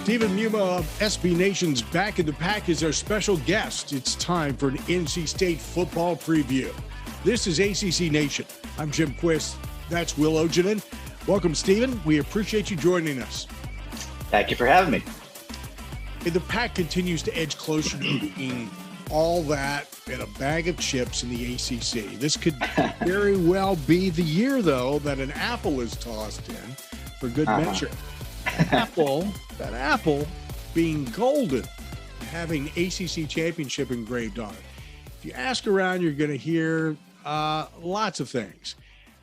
Stephen Muma of SB Nation's Back in the Pack is our special guest. It's time for an NC State football preview. This is ACC Nation. I'm Jim Quist. That's Will Ogenin. Welcome, Stephen. We appreciate you joining us. Thank you for having me. The Pack continues to edge closer to being all that and a bag of chips in the ACC. This could very well be the year, though, that an apple is tossed in for good measure. That apple being golden, having ACC championship engraved on it. If you ask around, you're going to hear lots of things.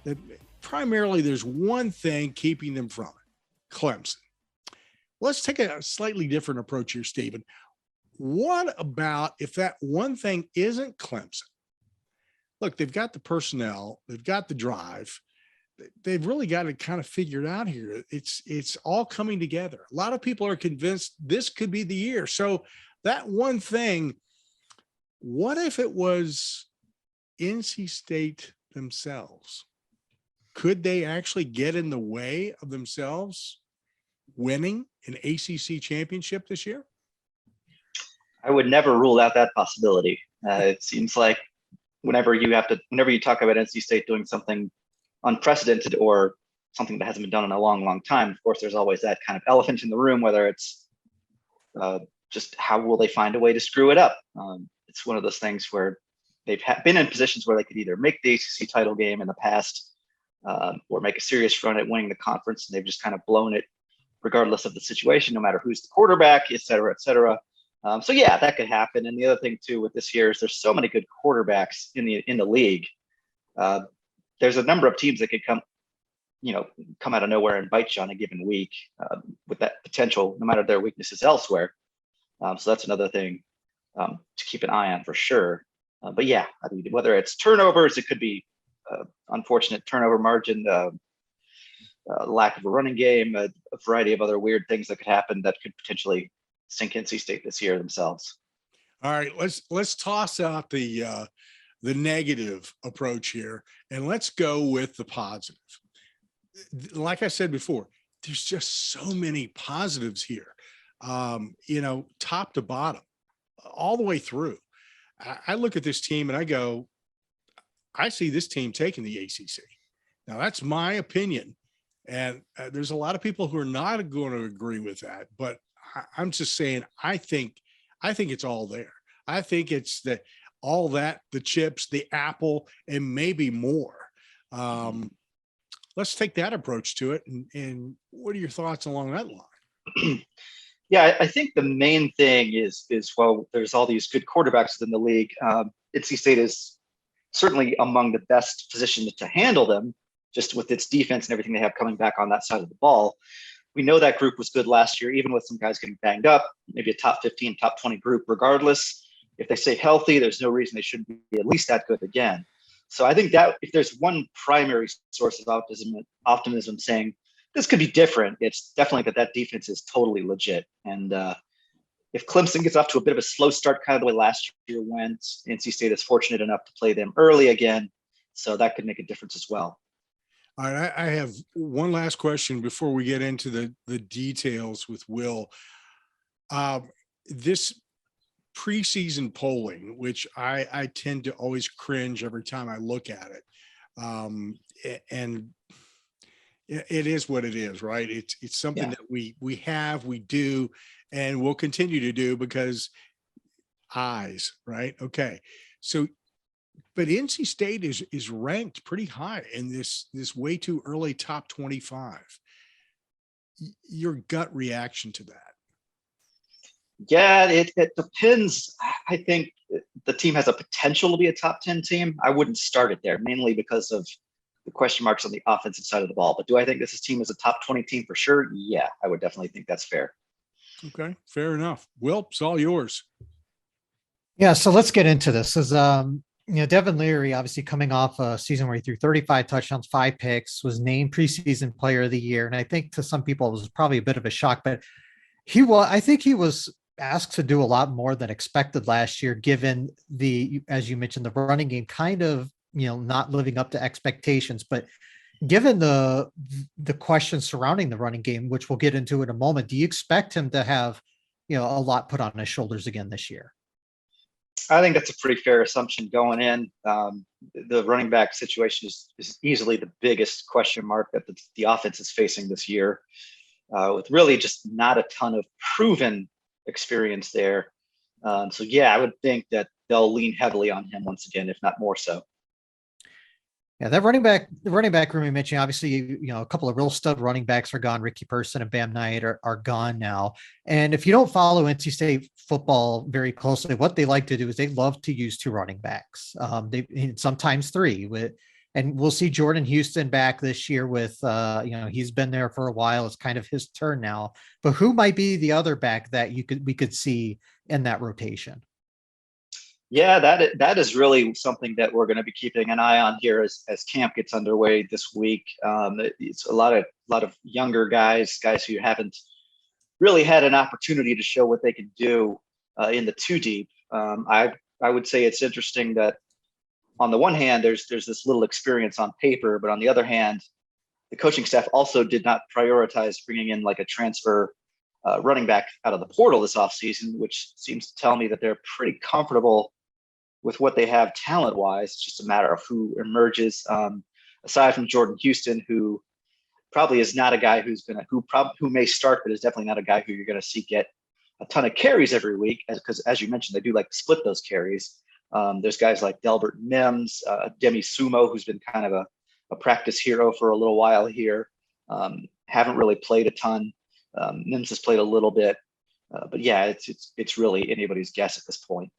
That primarily, there's one thing keeping them from it: Clemson. Let's take a slightly different approach here, Stephen. What about if that one thing isn't Clemson? Look, they've got the personnel, they've got the drive. They've really got it kind of figured out here. It's all coming together. A lot of people are convinced this could be the year. So that one thing, what if it was NC State themselves? Could they actually get in the way of themselves winning an ACC championship this year? I would never rule out that possibility. It seems like whenever you talk about NC State doing something unprecedented or something that hasn't been done in a long, long time, of course, there's always that kind of elephant in the room, whether it's just how will they find a way to screw it up? It's one of those things where they've been in positions where they could either make the ACC title game in the past or make a serious run at winning the conference, and they've just kind of blown it regardless of the situation, no matter who's the quarterback, et cetera, et cetera. So yeah, that could happen. And the other thing too with this year is there's so many good quarterbacks in the league. There's a number of teams that could come out of nowhere and bite you on a given week with that potential, no matter their weaknesses elsewhere. So that's another thing to keep an eye on for sure. But yeah, I mean, whether it's turnovers, it could be unfortunate turnover margin, lack of a running game, a variety of other weird things that could happen that could potentially sink NC State this year themselves. All right, let's toss out the negative approach here, and let's go with the positive. Like I said before, there's just so many positives here, top to bottom, all the way through. I look at this team and I go, I see this team taking the ACC. Now, that's my opinion, and there's a lot of people who are not going to agree with that, but I'm just saying, I think it's all there. I think it's all that, the chips, the apple, and maybe more. Let's take that approach to it. And what are your thoughts along that line? Yeah, I think the main thing is well, there's all these good quarterbacks within the league. NC State is certainly among the best positioned to handle them, just with its defense and everything they have coming back on that side of the ball. We know that group was good last year, even with some guys getting banged up, maybe a top 15, top 20 group regardless. If they stay healthy, there's no reason they shouldn't be at least that good again. So I think that if there's one primary source of optimism saying this could be different, it's definitely that defense is totally legit. And if Clemson gets off to a bit of a slow start, kind of the way last year went, NC State is fortunate enough to play them early again. So that could make a difference as well. All right, I have one last question before we get into the details with Will. This preseason polling, which I tend to always cringe every time I look at it, and it is what it is, right? It's something that we do, and we'll continue to do because eyes, right? Okay, so. But NC State is ranked pretty high in this way too early top 25. Your gut reaction to that? Yeah, it depends. I think the team has a potential to be a top 10 team. I wouldn't start it there, mainly because of the question marks on the offensive side of the ball. But do I think this team is a top 20 team for sure? Yeah, I would definitely think that's fair. Okay, fair enough. Will, it's all yours. Yeah, so let's get into this. Devin Leary, obviously coming off a season where he threw 35 touchdowns, 5 picks, was named preseason player of the year. And I think to some people it was probably a bit of a shock, but I think he was asked to do a lot more than expected last year, given as you mentioned, the running game kind of, not living up to expectations. But Given the questions surrounding the running game, which we'll get into in a moment, do you expect him to have, a lot put on his shoulders again this year? I think that's a pretty fair assumption going in. The running back situation is easily the biggest question mark that the offense is facing this year, with really just not a ton of proven experience there. So yeah, I would think that they'll lean heavily on him once again, if not more so. Yeah, the running back room you mentioned, obviously, a couple of real stud running backs are gone. Ricky Person and Bam Knight are gone now. And if you don't follow NC State football very closely, what they like to do is they love to use two running backs. They sometimes three and we'll see Jordan Houston back this year with, he's been there for a while. It's kind of his turn now, but who might be the other back that we could see in that rotation? Yeah, that is really something that we're going to be keeping an eye on here as camp gets underway this week. It's a lot of younger guys who haven't really had an opportunity to show what they can do in the two deep. I would say it's interesting that on the one hand, there's this little experience on paper, but on the other hand, the coaching staff also did not prioritize bringing in like a transfer running back out of the portal this offseason, which seems to tell me that they're pretty comfortable with what they have talent wise. It's just a matter of who emerges. Aside from Jordan Houston, who probably is not a guy who may start, but is definitely not a guy who you're going to see get a ton of carries every week, because as you mentioned, they do like to split those carries. There's guys like Delbert Mims, Demi Sumo, who's been kind of a practice hero for a little while here. Haven't really played a ton. Mims has played a little bit, but yeah, it's really anybody's guess at this point.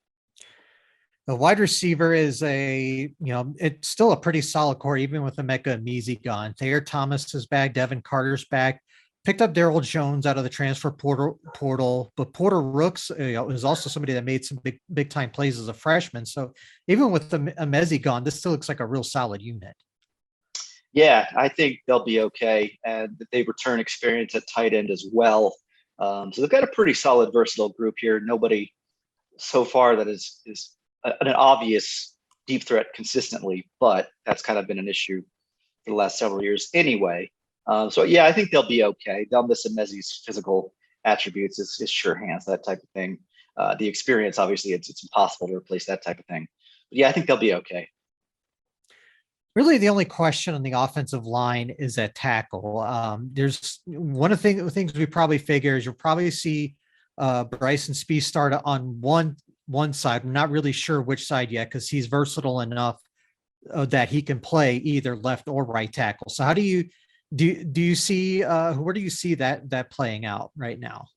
The wide receiver is it's still a pretty solid core, even with Emeka Emezie gone. Thayer Thomas is back. Devin Carter's back. Picked up Daryl Jones out of the transfer portal, but Porter Rooks is also somebody that made some big time plays as a freshman. So even with the Emezie gone, this still looks like a real solid unit. Yeah, I think they'll be okay, and they return experience at tight end as well. So they've got a pretty solid, versatile group here. Nobody so far that is an obvious deep threat consistently, but that's kind of been an issue for the last several years anyway. So yeah, I think they'll be okay. They'll miss Emezie's physical attributes, his sure hands, that type of thing. The experience, obviously, it's impossible to replace that type of thing. But yeah, I think they'll be okay. Really, the only question on the offensive line is at tackle. There's one of the things we probably figure is you'll probably see Bryson Spee start on one side. I'm not really sure which side yet because he's versatile enough that he can play either left or right tackle. So how do you see where do you see that playing out right now?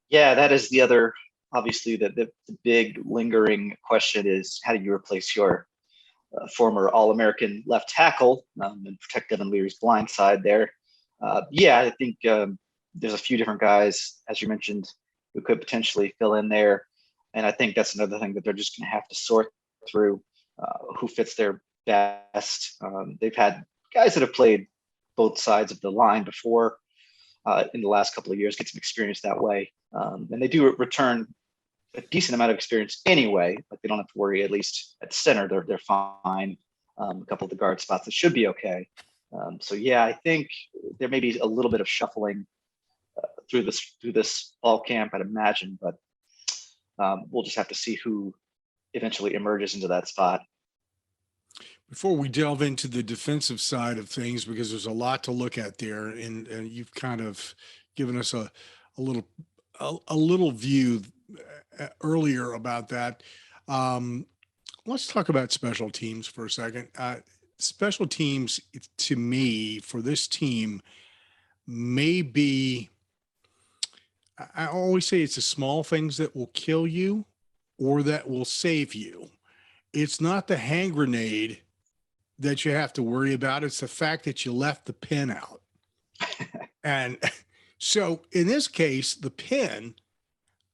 Yeah, that is the other, obviously, the big lingering question is how do you replace your former All-American left tackle and protect Devin Leary's blind side there. Yeah, I think there's a few different guys, as you mentioned, who could potentially fill in there. And I think that's another thing that they're just going to have to sort through who fits their best. They've had guys that have played both sides of the line before in the last couple of years, get some experience that way. And they do return a decent amount of experience anyway. Like they don't have to worry, at least at center, they're fine. A couple of the guard spots that should be okay. So yeah, I think there may be a little bit of shuffling through this fall camp, I'd imagine, but we'll just have to see who eventually emerges into that spot. Before we delve into the defensive side of things, because there's a lot to look at there, and you've kind of given us a little view earlier about that. Let's talk about special teams for a second. Special teams, to me, for this team, may be, I always say it's the small things that will kill you or that will save you. It's not the hand grenade that you have to worry about. It's the fact that you left the pin out. And so in this case, the pin,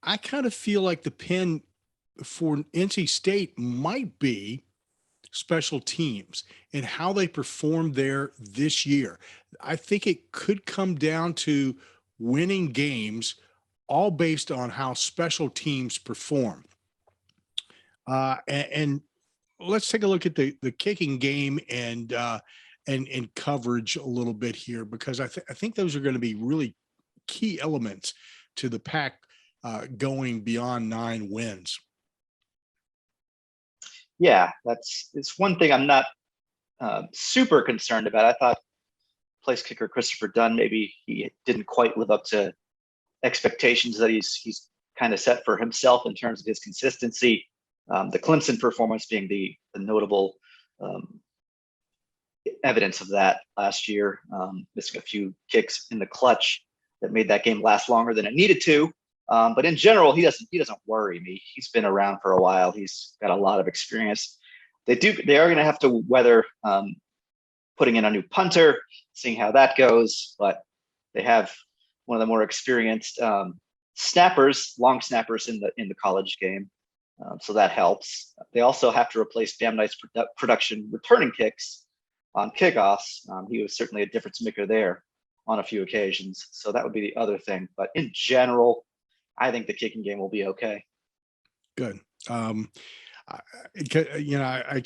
I kind of feel like the pin for NC State might be special teams and how they performed there this year. I think it could come down to winning games all based on how special teams perform. And let's take a look at the kicking game and and coverage a little bit here, because I think those are going to be really key elements to the Pack going beyond 9 wins. Yeah, it's one thing I'm not super concerned about. I thought place kicker Christopher Dunn, maybe he didn't quite live up to expectations that he's kind of set for himself in terms of his consistency. The Clemson performance being the notable evidence of that last year, missing a few kicks in the clutch that made that game last longer than it needed to. But in general, he doesn't worry me. He's been around for a while. He's got a lot of experience. They are going to have to weather putting in a new punter, seeing how that goes. But they have one of the more experienced snappers, long snappers in the college game, so that helps. They also have to replace Bam Knight's production returning kicks on kickoffs. He was certainly a difference maker there on a few occasions. So that would be the other thing. But in general, I think the kicking game will be okay. Good. I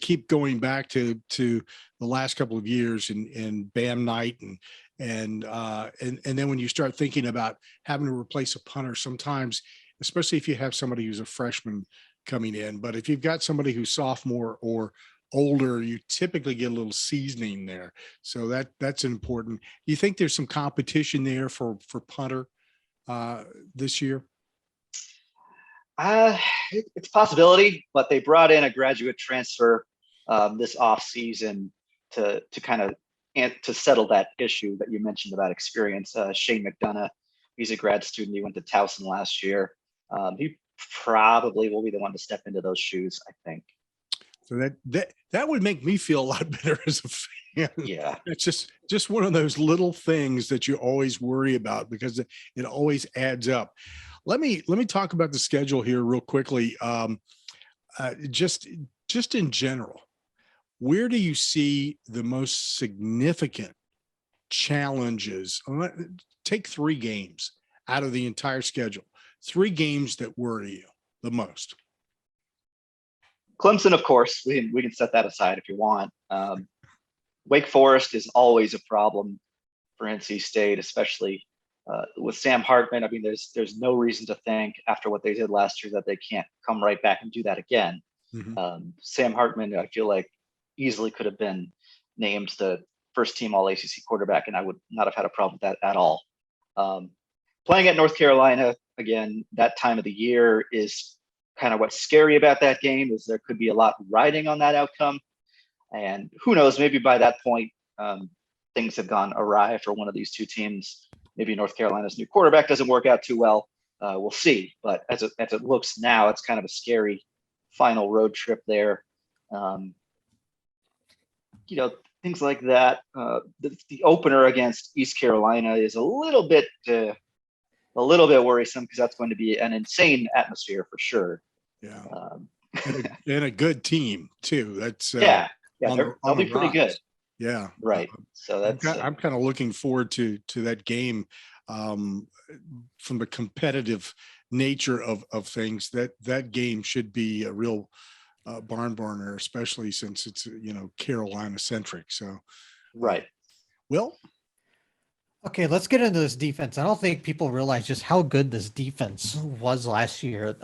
keep going back to the last couple of years and Bam Knight and then when you start thinking about having to replace a punter, sometimes, especially if you have somebody who's a freshman coming in, but if you've got somebody who's sophomore or older, you typically get a little seasoning there. So that's important. Do you think there's some competition there for punter this year? It's a possibility, but they brought in a graduate transfer this off season to kind of to settle that issue that you mentioned about experience. Shane McDonough, he's a grad student. He went to Towson last year. He probably will be the one to step into those shoes, I think. So that would make me feel a lot better as a fan. Yeah, it's just one of those little things that you always worry about because it always adds up. Let me talk about the schedule here real quickly. Just in general, where do you see the most significant challenges? Take 3 games out of the entire schedule. 3 games that worry you the most. Clemson, of course, we can set that aside if you want. Wake Forest is always a problem for NC State, especially with Sam Hartman. I mean, there's no reason to think after what they did last year that they can't come right back and do that again. Mm-hmm. Sam Hartman, I feel like easily could have been named the first team All ACC quarterback, and I would not have had a problem with that at all. Playing at North Carolina again, that time of the year is kind of what's scary about that game, is there could be a lot riding on that outcome. And who knows, maybe by that point, things have gone awry for one of these two teams. Maybe North Carolina's new quarterback doesn't work out too well. We'll see. But as it looks now, it's kind of a scary final road trip there. Things like that. The opener against East Carolina is a little bit worrisome because that's going to be an insane atmosphere for sure. Yeah, and a good team too. That's they'll be pretty good. Yeah, right. So that's I'm kind of looking forward to that game from the competitive nature of things. That game should be a real barn burner, especially since it's Carolina centric. So right. Well. Okay, let's get into this defense. I don't think people realize just how good this defense was last year.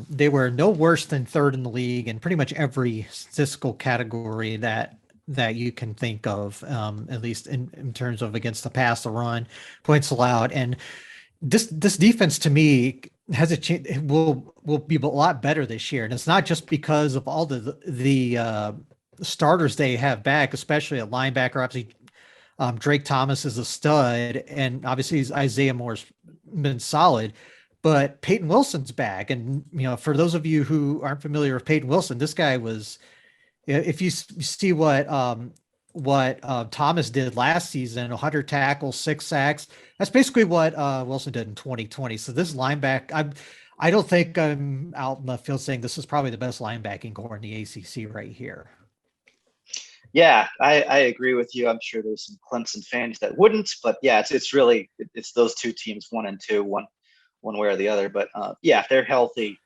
They were no worse than 3rd in the league in pretty much every statistical category that you can think of, at least in terms of against the pass, the run, points allowed. And this defense to me has a chance. It will be a lot better this year. And it's not just because of all the starters they have back, especially at linebacker. Obviously, Drake Thomas is a stud, and obviously Isaiah Moore's been solid, but Peyton Wilson's back. And, for those of you who aren't familiar with Peyton Wilson, this guy was, if you see what Thomas did last season, 100 tackles, 6 sacks, that's basically what Wilson did in 2020. So this linebacker, I don't think I'm out in the field saying this is probably the best linebacking core in the ACC right here. Yeah, I agree with you. I'm sure there's some Clemson fans that wouldn't, but yeah, it's really those two teams, 1 and 2, one way or the other. But if they're healthy,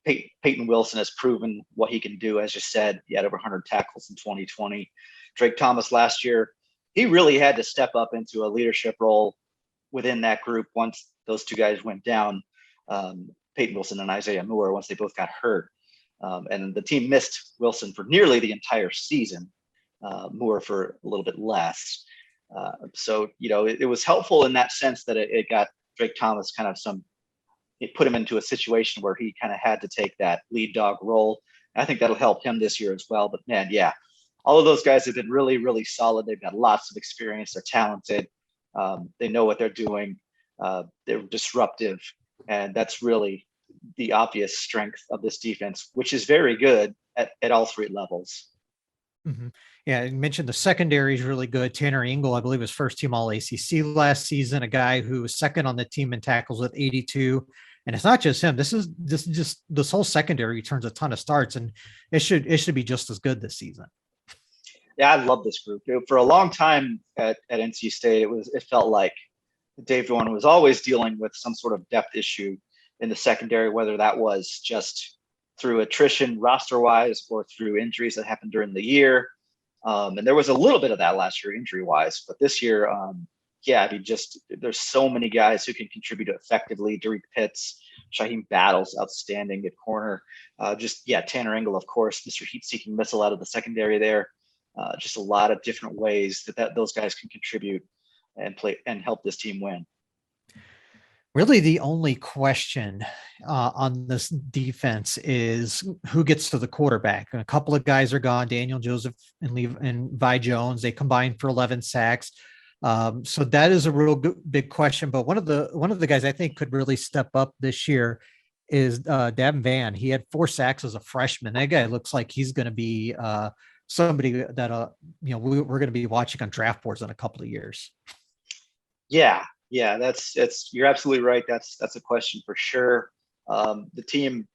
Peyton Wilson has proven what he can do. As you said, he had over 100 tackles in 2020. Drake Thomas last year, he really had to step up into a leadership role within that group once those two guys went down, Peyton Wilson and Isaiah Moore, once they both got hurt. And the team missed Wilson for nearly the entire season, Moore for a little bit less. So, it was helpful in that sense that it got Drake Thomas it put him into a situation where he kind of had to take that lead dog role. And I think that'll help him this year as well. But man, yeah, all of those guys have been really, really solid. They've got lots of experience. They're talented. They know what they're doing. They're disruptive. And that's really the obvious strength of this defense, which is very good at all three levels. Mm-hmm. Yeah, you mentioned the secondary is really good. Tanner Engel, I believe, was first team All ACC last season. A guy who was second on the team in tackles with 82. And it's not just him. This whole secondary returns a ton of starts, and it should be just as good this season. Yeah, I love this group. For a long time at NC State, it felt like Dave Dorn was always dealing with some sort of depth issue in the secondary, whether that was just through attrition roster-wise or through injuries that happened during the year. And there was a little bit of that last year injury-wise, but this year, there's so many guys who can contribute effectively. Derek Pitts, Shaheem Battles, outstanding at corner. Tanner Engel, of course, Mr. Heat-seeking missile out of the secondary there. Just a lot of different ways that those guys can contribute and play and help this team win. Really, the only question on this defense is who gets to the quarterback. And a couple of guys are gone, Daniel Joseph and Vi Jones. They combined for 11 sacks. So that is a real big question. But one of the guys I think could really step up this year is Davin Van. He had 4 sacks as a freshman. That guy looks like he's going to be somebody that we're going to be watching on draft boards in a couple of years. Yeah, you're absolutely right. That's a question for sure. The team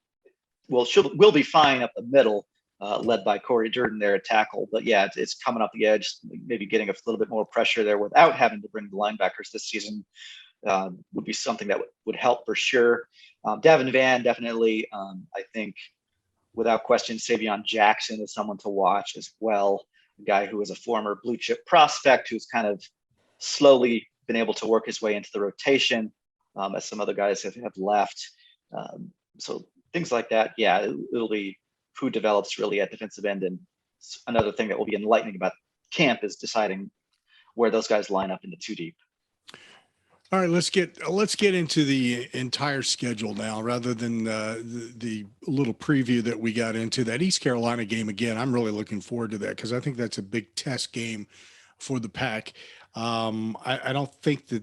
will be fine up the middle, led by Corey Durden there at tackle. But yeah, it's coming up the edge, maybe getting a little bit more pressure there without having to bring the linebackers this season would be something that would help for sure. Davin Van, definitely. I think without question, Savion Jackson is someone to watch as well. A guy who was a former blue chip prospect who's kind of slowly been able to work his way into the rotation as some other guys have left. So things like that. Yeah, it'll be who develops really at defensive end. And another thing that will be enlightening about camp is deciding where those guys line up in the 2 deep. All right, let's get into the entire schedule now, rather than the little preview that we got into. That East Carolina game again, I'm really looking forward to that because I think that's a big test game for the Pack. I don't think that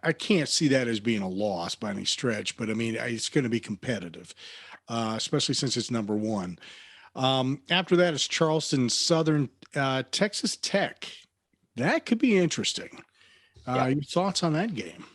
I can't see that as being a loss by any stretch, but I mean it's going to be competitive, especially since it's number 1. After that is Charleston Southern, Texas Tech. That could be interesting. Your thoughts on that game?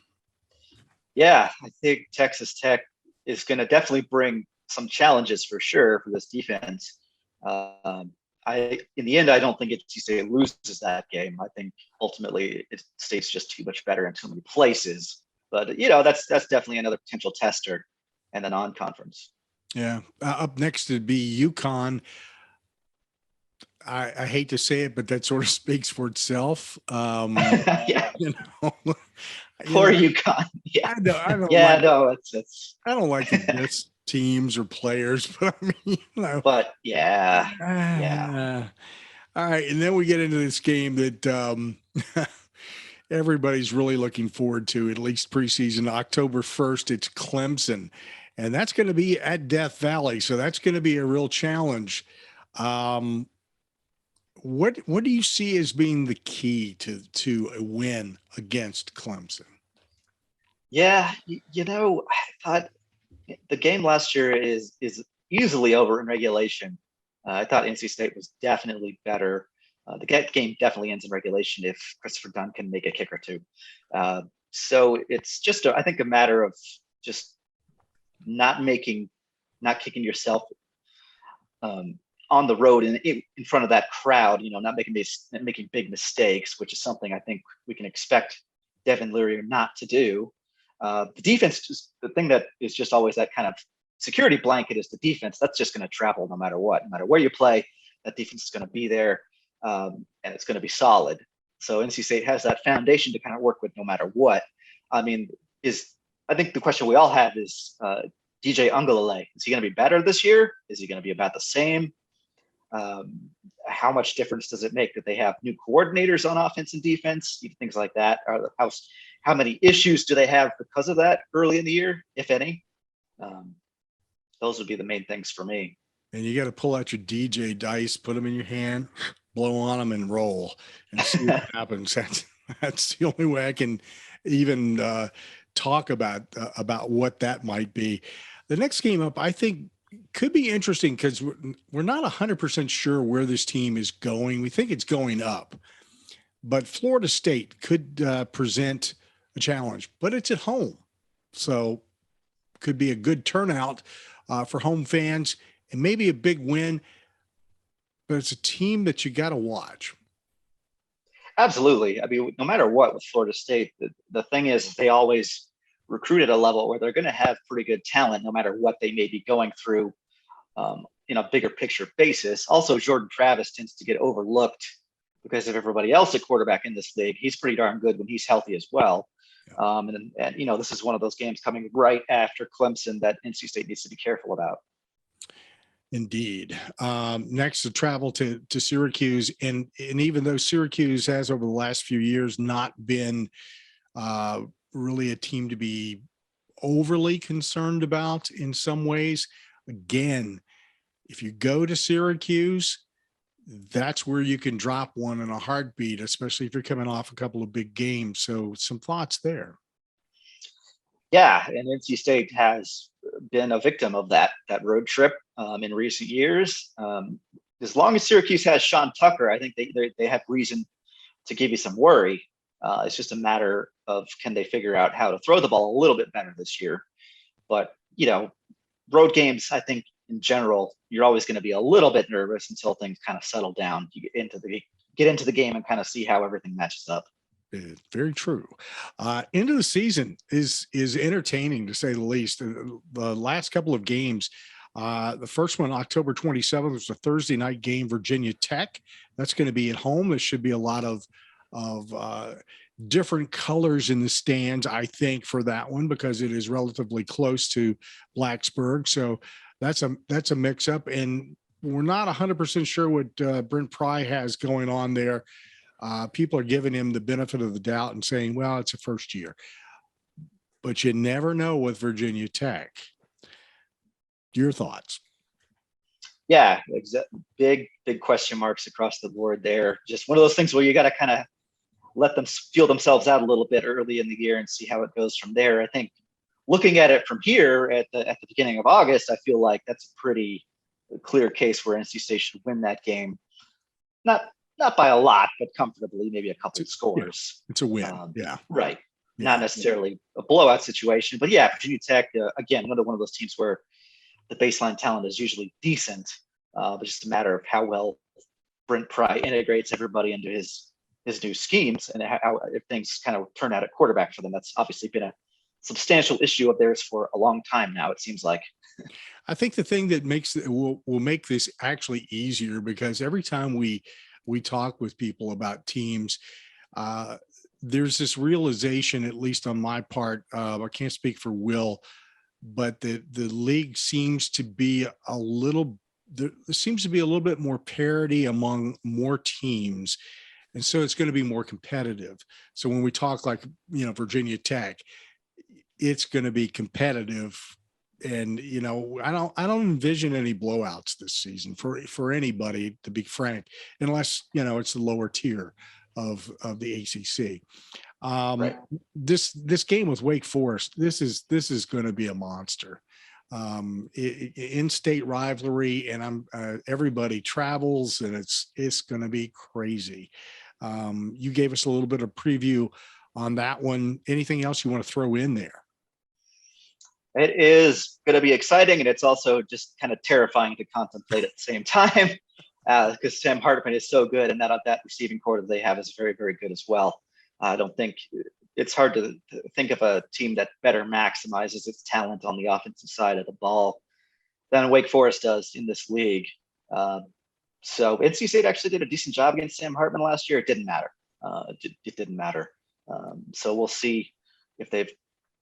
Yeah, I think Texas Tech is going to definitely bring some challenges for sure for this defense. In the end, I don't think NC State loses that game. I think ultimately State's just too much better in too many places. But that's definitely another potential tester in the non-conference. Yeah. Up next would be UConn. I hate to say it, but that sort of speaks for itself. Yeah. Poor UConn. Yeah. I don't it's. I don't like this teams or players, but I mean, But yeah. All right, and then we get into this game that everybody's really looking forward to, at least preseason. October 1st, it's Clemson, and that's going to be at Death Valley, so that's going to be a real challenge. What do you see as being the key to a win against Clemson? Yeah, I thought the game last year is easily over in regulation. I thought NC State was definitely better. The game definitely ends in regulation if Christopher Dunn can make a kick or two. So it's just, I think, a matter of just not kicking yourself on the road in front of that crowd. Not making big mistakes, which is something I think we can expect Devin Leary not to do. The defense, the thing that is just always that kind of security blanket is the defense. That's just going to travel no matter what. No matter where you play, that defense is going to be there. and it's going to be solid. So NC State has that foundation to kind of work with no matter what. I mean, I think the question we all have is DJ Ungalale. Is he going to be better this year? Is he going to be about the same? How much difference does it make that they have new coordinators on offense and defense, things like that? How many issues do they have because of that early in the year, if any? Those would be the main things for me. And you got to pull out your DJ dice, put them in your hand, blow on them, and roll and see what happens. That's the only way I can even talk about what that might be. The next game up, I think, could be interesting because we're not 100% sure where this team is going. We think it's going up, but Florida State could present a challenge, but it's at home. So could be a good turnout for home fans and maybe a big win, but it's a team that you got to watch. Absolutely. I mean, no matter what with Florida State, the thing is they always recruit at a level where they're going to have pretty good talent, no matter what they may be going through in a bigger picture basis. Also, Jordan Travis tends to get overlooked because of everybody else at quarterback in this league. He's pretty darn good when he's healthy as well. And this is one of those games coming right after Clemson that NC State needs to be careful about. Indeed. Next, to travel to Syracuse, and even though Syracuse has over the last few years not been really a team to be overly concerned about in some ways, again, if you go to Syracuse, that's where you can drop one in a heartbeat, especially if you're coming off a couple of big games. So some thoughts there. Yeah, and NC State has been a victim of that road trip in recent years. As long as Syracuse has Sean Tucker, I think they have reason to give you some worry. It's just a matter of can they figure out how to throw the ball a little bit better this year. But, road games, I think in general, you're always going to be a little bit nervous until things kind of settle down. You get into the game and kind of see how everything matches up. Very true. End of the season is entertaining, to say the least. The last couple of games, the first one, October 27th, was a Thursday night game, Virginia Tech. That's going to be at home. There should be a lot of different colors in the stands, I think, for that one, because it is relatively close to Blacksburg. So that's a mix up, and we're not 100% sure what Brent Pry has going on there. People are giving him the benefit of the doubt and saying, well, it's a first year, but you never know with Virginia Tech. Your thoughts? Yeah, big question marks across the board there. Just one of those things where you got to kind of let them feel themselves out a little bit early in the year and see how it goes from there. I think looking at it from here at the beginning of August, I feel like that's a pretty clear case where NC State should win that game. Not by a lot, but comfortably, maybe a couple of scores. It's a win. Right. Yeah. Not necessarily a blowout situation, but yeah, Virginia Tech, again, one of those teams where the baseline talent is usually decent, but just a matter of how well Brent Pry integrates everybody into his new schemes and how if things kind of turn out at quarterback for them. That's obviously been a substantial issue of theirs for a long time now, it seems like. I think the thing that will make this actually easier, because every time we talk with people about teams, there's this realization, at least on my part, I can't speak for Will, but the league seems to be there seems to be a little bit more parity among more teams. And so it's going to be more competitive. So when we talk like, Virginia Tech, it's going to be competitive. And, I don't envision any blowouts this season for anybody, to be frank, unless, it's the lower tier of the ACC. Right. This game with Wake Forest, this is going to be a monster. In-state rivalry, and everybody travels, and it's going to be crazy. You gave us a little bit of preview on that one. Anything else you want to throw in there? It is going to be exciting, and it's also just kind of terrifying to contemplate at the same time, because Sam Hartman is so good, and that receiving core that they have is very, very good as well. I don't think it's hard to think of a team that better maximizes its talent on the offensive side of the ball than Wake Forest does in this league. So NC State actually did a decent job against Sam Hartman last year. It didn't matter. It didn't matter. So we'll see if they've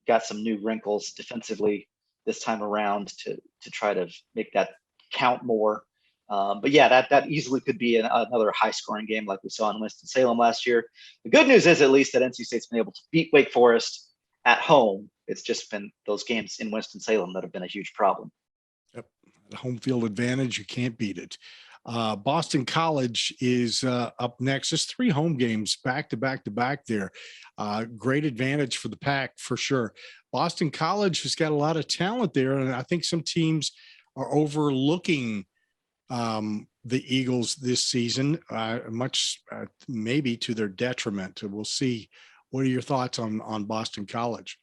got some new wrinkles defensively this time around to try to make that count more. But yeah, that easily could be another high scoring game like we saw in Winston-Salem last year. The good news is at least that NC State's been able to beat Wake Forest at home. It's just been those games in Winston-Salem that have been a huge problem. Yep. Home field advantage, you can't beat it. Boston College is up next. There's 3 home games back to back to back there. Great advantage for the Pack for sure. Boston College has got a lot of talent there, and I think some teams are overlooking the Eagles this season, much maybe to their detriment. We'll see. What are your thoughts on Boston College?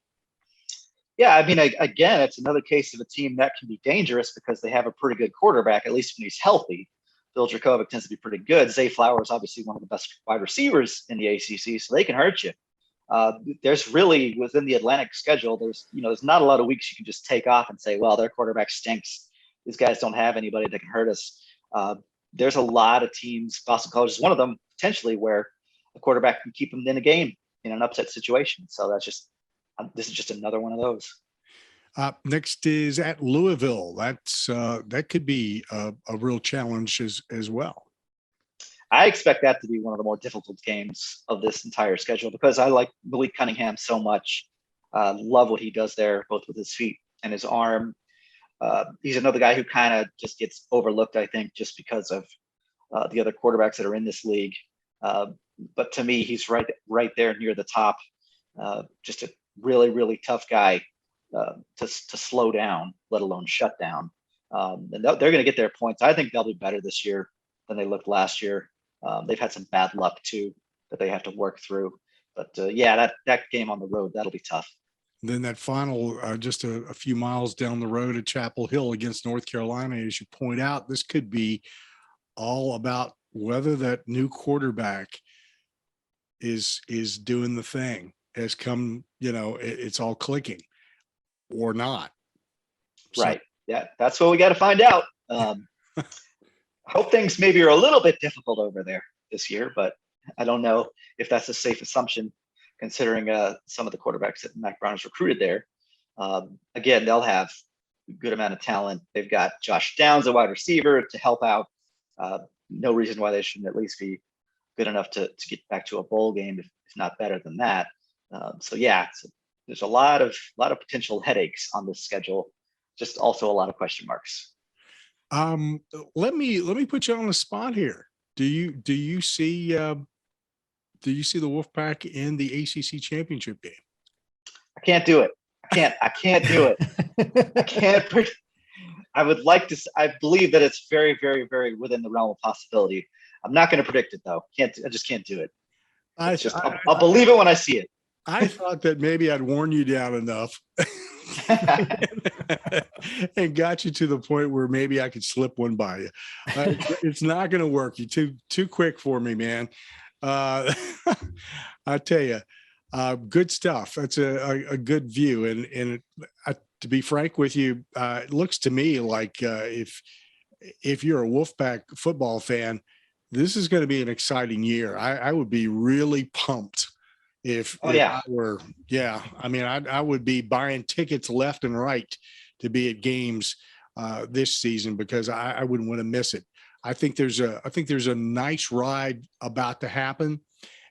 Yeah, I mean, again, it's another case of a team that can be dangerous because they have a pretty good quarterback, at least when he's healthy. Bill Dracovic tends to be pretty good. Zay Flowers, obviously one of the best wide receivers in the ACC, so they can hurt you. There's really, within the Atlantic schedule, there's not a lot of weeks you can just take off and say, well, their quarterback stinks. These guys don't have anybody that can hurt us. There's a lot of teams, Boston College is one of them, potentially, where a quarterback can keep them in a game in an upset situation. So this is just another one of those. Next is at Louisville. That could be a real challenge as well. I expect that to be one of the more difficult games of this entire schedule because I like Willie Cunningham so much. Love what he does there, both with his feet and his arm. He's another guy who kind of just gets overlooked, I think, just because of the other quarterbacks that are in this league. But to me, he's right there near the top. Just a really, really tough guy to slow down, let alone shut down. And they're going to get their points. I think they'll be better this year than they looked last year. They've had some bad luck too that they have to work through. But yeah, that game on the road, that'll be tough. And then that final, just a few miles down the road at Chapel Hill against North Carolina, as you point out, this could be all about whether that new quarterback is doing the thing, has come, it's all clicking or not. Right. Yeah, that's what we got to find out. I hope things maybe are a little bit difficult over there this year, but I don't know if that's a safe assumption considering some of the quarterbacks that Mac Brown has recruited there. Again, they'll have a good amount of talent. They've got Josh Downs, a wide receiver, to help out. No reason why they shouldn't at least be good enough to get back to a bowl game, if not better than that. So yeah, there's a lot of potential headaches on this schedule. Just also a lot of question marks. Let me put you on the spot here. Do you see the Wolfpack in the ACC championship game? I can't do it. I can't do it. I can't. I would like to. I believe that it's very, very, very within the realm of possibility. I'm not going to predict it though. I just can't do it. I'll believe it when I see it. I thought that maybe I'd worn you down enough and got you to the point where maybe I could slip one by you. It's not going to work. You're too quick for me, man. I tell you, good stuff. That's a good view. And to be frank with you, it looks to me like if you're a Wolfpack football fan, this is going to be an exciting year. I would be really pumped if I were, I would be buying tickets left and right to be at games this season because I wouldn't want to miss it. I think there's a nice ride about to happen,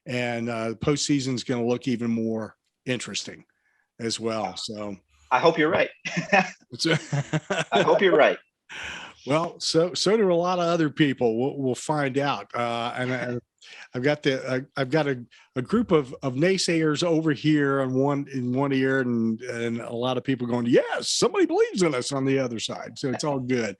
and postseason is going to look even more interesting as well. So I hope you're right. I hope you're right. Well, so do a lot of other people. We'll find out. And I've got a group of naysayers over here in one ear, and a lot of people going, yes, somebody believes in us on the other side. So it's all good.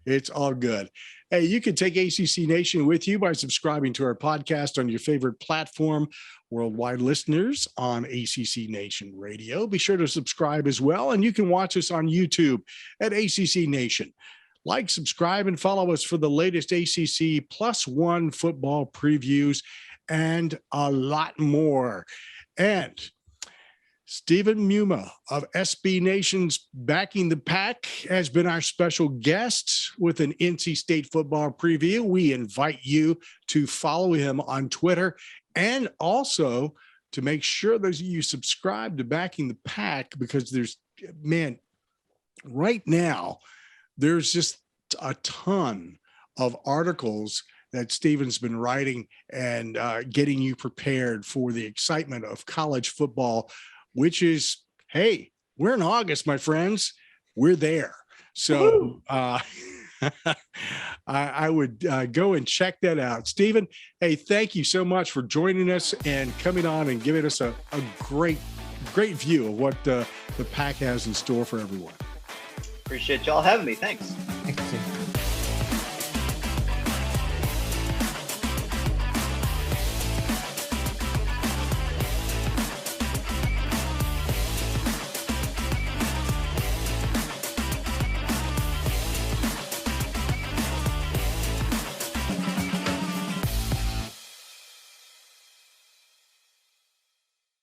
It's all good. Hey, you can take ACC Nation with you by subscribing to our podcast on your favorite platform. Worldwide listeners on ACC Nation Radio, be sure to subscribe as well. And you can watch us on YouTube at ACC Nation. Like, subscribe, and follow us for the latest ACC +1 football previews and a lot more. And Stephen Muma of SB Nation's Backing the Pack has been our special guest with an NC State football preview. We invite you to follow him on Twitter and also to make sure that you subscribe to Backing the Pack, because right now, there's just a ton of articles that Stephen's been writing and getting you prepared for the excitement of college football, which is, hey, we're in August, my friends. We're there. So I would go and check that out. Stephen, hey, thank you so much for joining us and coming on and giving us a great view of what the Pack has in store for everyone. Appreciate y'all having me. Thanks. Thanks, Steve.